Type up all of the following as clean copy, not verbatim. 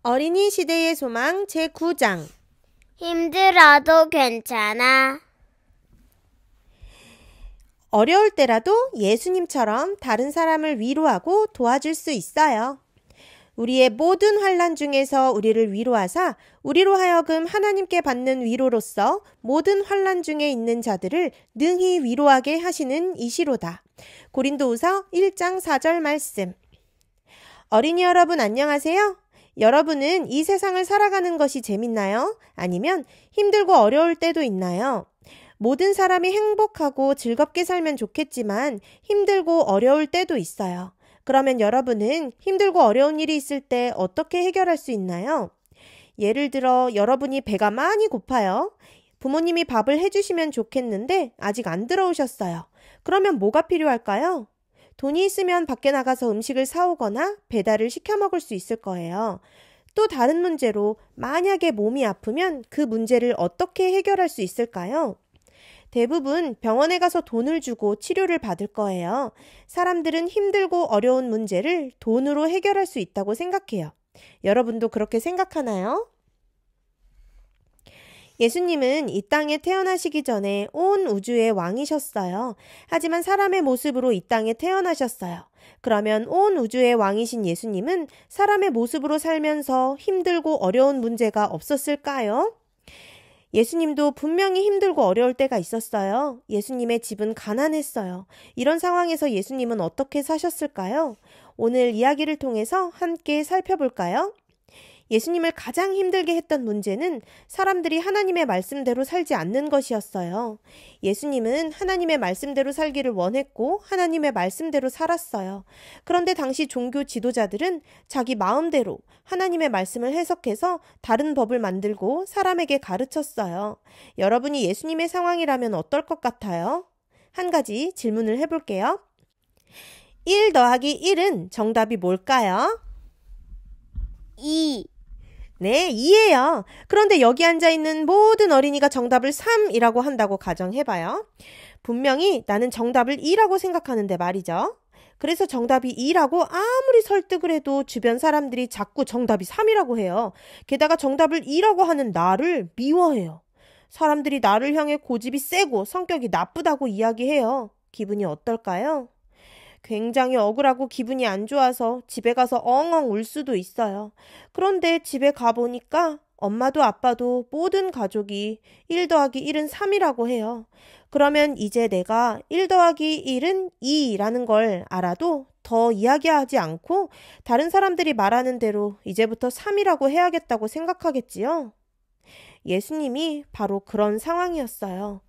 어린이 시대의 소망 제9장. 힘들어도 괜찮아. 어려울 때라도 예수님처럼 다른 사람을 위로하고 도와줄 수 있어요. 우리의 모든 환난 중에서 우리를 위로하사 우리로 하여금 하나님께 받는 위로로서 모든 환난 중에 있는 자들을 능히 위로하게 하시는 이시로다. 고린도후서 1장 4절 말씀. 어린이 여러분 안녕하세요. 여러분은 이 세상을 살아가는 것이 재밌나요? 아니면 힘들고 어려울 때도 있나요? 모든 사람이 행복하고 즐겁게 살면 좋겠지만 힘들고 어려울 때도 있어요. 그러면 여러분은 힘들고 어려운 일이 있을 때 어떻게 해결할 수 있나요? 예를 들어 여러분이 배가 많이 고파요. 부모님이 밥을 해주시면 좋겠는데 아직 안 들어오셨어요. 그러면 뭐가 필요할까요? 돈이 있으면 밖에 나가서 음식을 사오거나 배달을 시켜 먹을 수 있을 거예요. 또 다른 문제로 만약에 몸이 아프면 그 문제를 어떻게 해결할 수 있을까요? 대부분 병원에 가서 돈을 주고 치료를 받을 거예요. 사람들은 힘들고 어려운 문제를 돈으로 해결할 수 있다고 생각해요. 여러분도 그렇게 생각하나요? 예수님은 이 땅에 태어나시기 전에 온 우주의 왕이셨어요. 하지만 사람의 모습으로 이 땅에 태어나셨어요. 그러면 온 우주의 왕이신 예수님은 사람의 모습으로 살면서 힘들고 어려운 문제가 없었을까요? 예수님도 분명히 힘들고 어려울 때가 있었어요. 예수님의 집은 가난했어요. 이런 상황에서 예수님은 어떻게 사셨을까요? 오늘 이야기를 통해서 함께 살펴볼까요? 예수님을 가장 힘들게 했던 문제는 사람들이 하나님의 말씀대로 살지 않는 것이었어요. 예수님은 하나님의 말씀대로 살기를 원했고 하나님의 말씀대로 살았어요. 그런데 당시 종교 지도자들은 자기 마음대로 하나님의 말씀을 해석해서 다른 법을 만들고 사람에게 가르쳤어요. 여러분이 예수님의 상황이라면 어떨 것 같아요? 한 가지 질문을 해볼게요. 1 더하기 1은 정답이 뭘까요? 2. 네, 2예요. 그런데 여기 앉아있는 모든 어린이가 정답을 3이라고 한다고 가정해봐요. 분명히 나는 정답을 2라고 생각하는데 말이죠. 그래서 정답이 2라고 아무리 설득을 해도 주변 사람들이 자꾸 정답이 3이라고 해요. 게다가 정답을 2라고 하는 나를 미워해요. 사람들이 나를 향해 고집이 세고 성격이 나쁘다고 이야기해요. 기분이 어떨까요? 굉장히 억울하고 기분이 안 좋아서 집에 가서 엉엉 울 수도 있어요. 그런데 집에 가보니까 엄마도 아빠도 모든 가족이 1 더하기 1은 3이라고 해요. 그러면 이제 내가 1 더하기 1은 2라는 걸 알아도 더 이야기하지 않고 다른 사람들이 말하는 대로 이제부터 3이라고 해야겠다고 생각하겠지요? 예수님이 바로 그런 상황이었어요.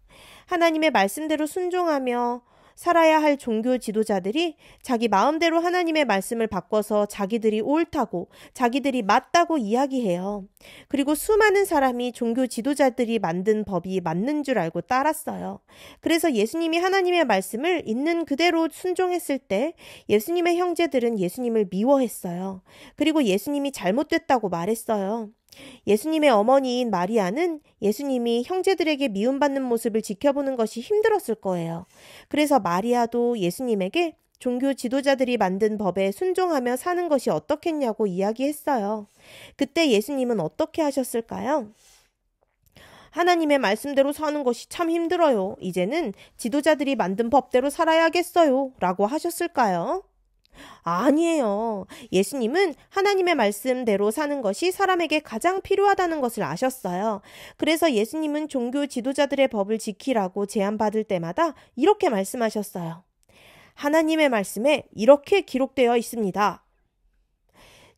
하나님의 말씀대로 순종하며 살아야 할 종교 지도자들이 자기 마음대로 하나님의 말씀을 바꿔서 자기들이 옳다고, 자기들이 맞다고 이야기해요. 그리고 수많은 사람이 종교 지도자들이 만든 법이 맞는 줄 알고 따랐어요. 그래서 예수님이 하나님의 말씀을 있는 그대로 순종했을 때 예수님의 형제들은 예수님을 미워했어요. 그리고 예수님이 잘못됐다고 말했어요. 예수님의 어머니인 마리아는 예수님이 형제들에게 미움받는 모습을 지켜보는 것이 힘들었을 거예요. 그래서 마리아도 예수님에게 종교 지도자들이 만든 법에 순종하며 사는 것이 어떻겠냐고 이야기했어요. 그때 예수님은 어떻게 하셨을까요? 하나님의 말씀대로 사는 것이 참 힘들어요. 이제는 지도자들이 만든 법대로 살아야겠어요. 라고 하셨을까요? 아니에요. 예수님은 하나님의 말씀대로 사는 것이 사람에게 가장 필요하다는 것을 아셨어요. 그래서 예수님은 종교 지도자들의 법을 지키라고 제안받을 때마다 이렇게 말씀하셨어요. 하나님의 말씀에 이렇게 기록되어 있습니다.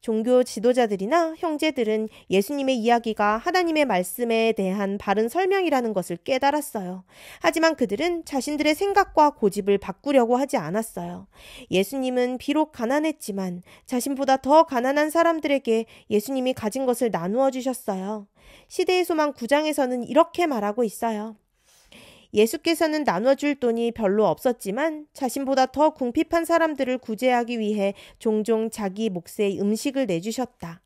종교 지도자들이나 형제들은 예수님의 이야기가 하나님의 말씀에 대한 바른 설명이라는 것을 깨달았어요. 하지만 그들은 자신들의 생각과 고집을 바꾸려고 하지 않았어요. 예수님은 비록 가난했지만 자신보다 더 가난한 사람들에게 예수님이 가진 것을 나누어 주셨어요. 시대의 소망 9장에서는 이렇게 말하고 있어요. 예수께서는 나눠줄 돈이 별로 없었지만 자신보다 더 궁핍한 사람들을 구제하기 위해 종종 자기 몫의 음식을 내주셨다.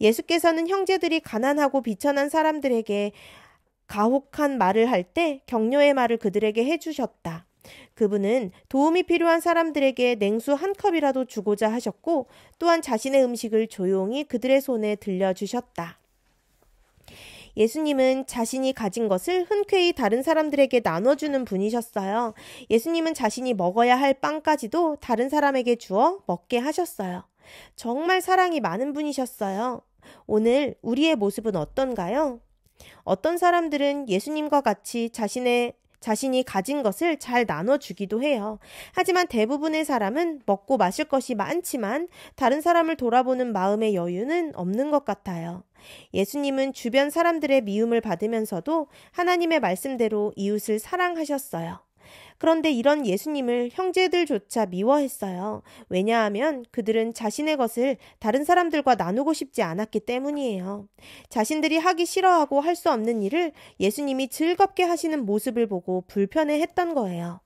예수께서는 형제들이 가난하고 비천한 사람들에게 가혹한 말을 할 때 격려의 말을 그들에게 해주셨다. 그분은 도움이 필요한 사람들에게 냉수 한 컵이라도 주고자 하셨고 또한 자신의 음식을 조용히 그들의 손에 들려주셨다. 예수님은 자신이 가진 것을 흔쾌히 다른 사람들에게 나눠주는 분이셨어요. 예수님은 자신이 먹어야 할 빵까지도 다른 사람에게 주어 먹게 하셨어요. 정말 사랑이 많은 분이셨어요. 오늘 우리의 모습은 어떤가요? 어떤 사람들은 예수님과 같이 자신이 가진 것을 잘 나눠주기도 해요. 하지만 대부분의 사람은 먹고 마실 것이 많지만 다른 사람을 돌아보는 마음의 여유는 없는 것 같아요. 예수님은 주변 사람들의 미움을 받으면서도 하나님의 말씀대로 이웃을 사랑하셨어요. 그런데 이런 예수님을 형제들조차 미워했어요. 왜냐하면 그들은 자신의 것을 다른 사람들과 나누고 싶지 않았기 때문이에요. 자신들이 하기 싫어하고 할 수 없는 일을 예수님이 즐겁게 하시는 모습을 보고 불편해했던 거예요.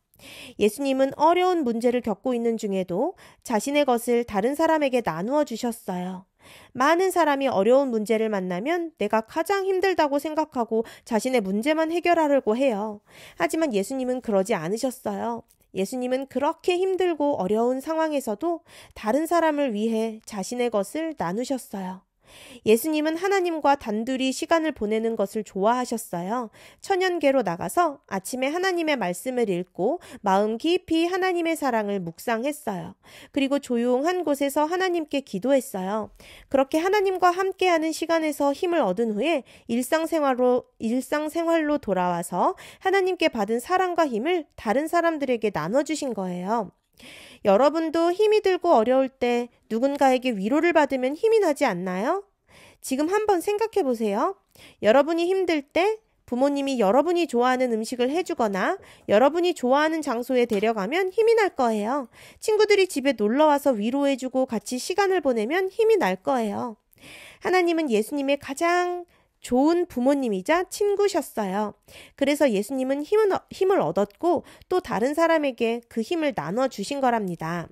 예수님은 어려운 문제를 겪고 있는 중에도 자신의 것을 다른 사람에게 나누어 주셨어요. 많은 사람이 어려운 문제를 만나면 내가 가장 힘들다고 생각하고 자신의 문제만 해결하려고 해요. 하지만 예수님은 그러지 않으셨어요. 예수님은 그렇게 힘들고 어려운 상황에서도 다른 사람을 위해 자신의 것을 나누셨어요. 예수님은 하나님과 단둘이 시간을 보내는 것을 좋아하셨어요. 천연계로 나가서 아침에 하나님의 말씀을 읽고 마음 깊이 하나님의 사랑을 묵상했어요. 그리고 조용한 곳에서 하나님께 기도했어요. 그렇게 하나님과 함께하는 시간에서 힘을 얻은 후에 일상생활로 돌아와서 하나님께 받은 사랑과 힘을 다른 사람들에게 나눠주신 거예요. 여러분도 힘이 들고 어려울 때 누군가에게 위로를 받으면 힘이 나지 않나요? 지금 한번 생각해 보세요. 여러분이 힘들 때 부모님이 여러분이 좋아하는 음식을 해주거나 여러분이 좋아하는 장소에 데려가면 힘이 날 거예요. 친구들이 집에 놀러와서 위로해주고 같이 시간을 보내면 힘이 날 거예요. 하나님은 예수님의 가장 좋은 부모님이자 친구셨어요. 그래서 예수님은 힘을 얻었고 또 다른 사람에게 그 힘을 나눠주신 거랍니다.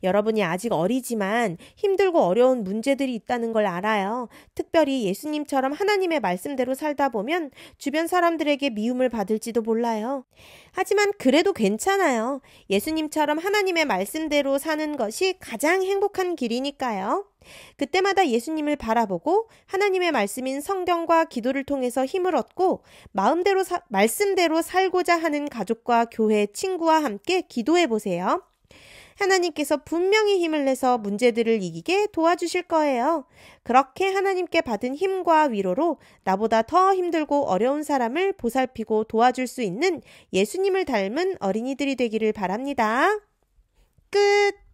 여러분이 아직 어리지만 힘들고 어려운 문제들이 있다는 걸 알아요. 특별히 예수님처럼 하나님의 말씀대로 살다 보면 주변 사람들에게 미움을 받을지도 몰라요. 하지만 그래도 괜찮아요. 예수님처럼 하나님의 말씀대로 사는 것이 가장 행복한 길이니까요. 그때마다 예수님을 바라보고 하나님의 말씀인 성경과 기도를 통해서 힘을 얻고 말씀대로 살고자 하는 가족과 교회, 친구와 함께 기도해 보세요. 하나님께서 분명히 힘을 내서 문제들을 이기게 도와주실 거예요. 그렇게 하나님께 받은 힘과 위로로 나보다 더 힘들고 어려운 사람을 보살피고 도와줄 수 있는 예수님을 닮은 어린이들이 되기를 바랍니다. 끝!